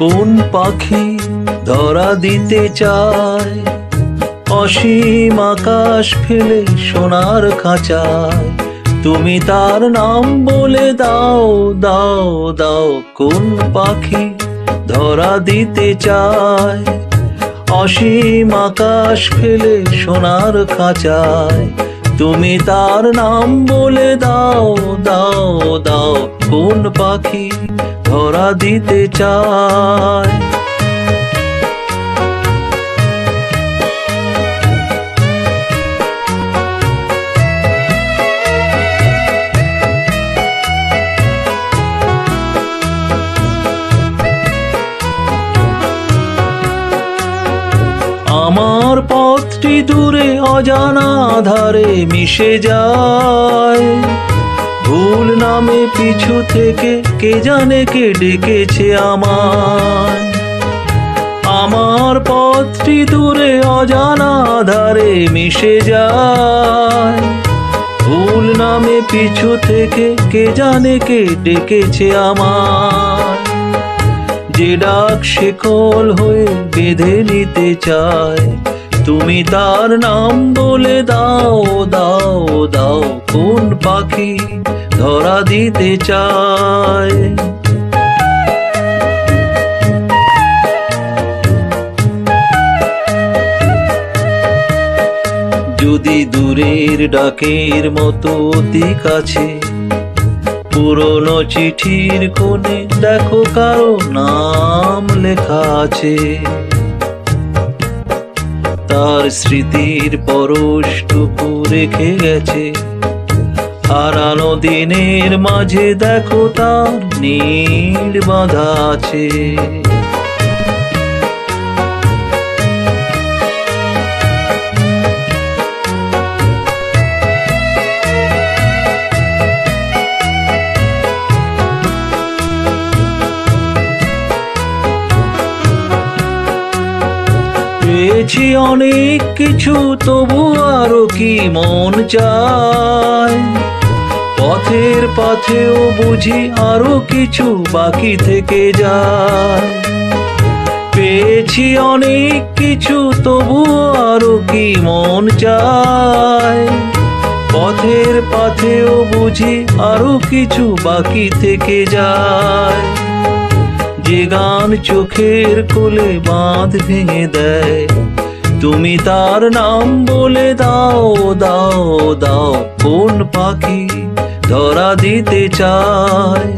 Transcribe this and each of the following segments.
কোন পাখি ধরা দিতে চায় অসীম আকাশ ফেলে সোনার খাঁচায়? তুমি তার নাম বলে দাও দাও দাও। কোন পাখি ধরা দিতে চায় অসীম আকাশ ফেলে সোনার খাঁচায়? তুমি তার নাম বলে দাও দাও দাও। কোন পাখি ধরা দিতে চায়? আমার পথটি দূরে অজানা আধারে মিশে যায়। ভুল নামে পিছু থেকে কে জানে কে ডেকেছে আমায়। আমার পথটি দূরে অজানা আধারে মিশে যায়। ভুল নামে পিছু থেকে কে জানে কে ডেকেছে আমায়। যে ডাক শেকল হয়ে বেঁধে নিতে চায়, তুমি তার নাম বলে দাও দাও দাও। কোন পাখি ধরা দিতে চায়? যদি দূরের ডাকের মতো অতি কাছে পুরনো চিঠির কোণে দেখো কারো নাম লেখা আছে। তার স্মৃতির পরশটুকু রেখে গেছে হারানো দিনের মাঝে, দেখো তার নীড় বাঁধা আছে। পেয়েছি অনেক কিছু তবু আরো কি মন চায়। পথের পথেও বুঝি আরো কিছু বাকি থেকে যায়। পেয়েছি অনেক কিছু তবু আরো কি মন চায়। পথের পথেও বুঝি আরো কিছু বাকি থেকে যায়। যে গান চোখের কোলে বাঁধ ভেঙে দেয়, তুমি তার নাম বলে দাও দাও দাও। কোন পাখি ধরা দিতে চায়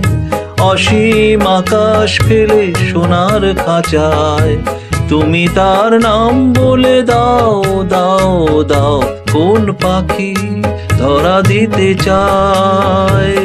অসীম আকাশ ফেলে সোনার খাঁচায়? তুমি তার নাম বলে দাও দাও দাও। কোন পাখি ধরা দিতে চায়?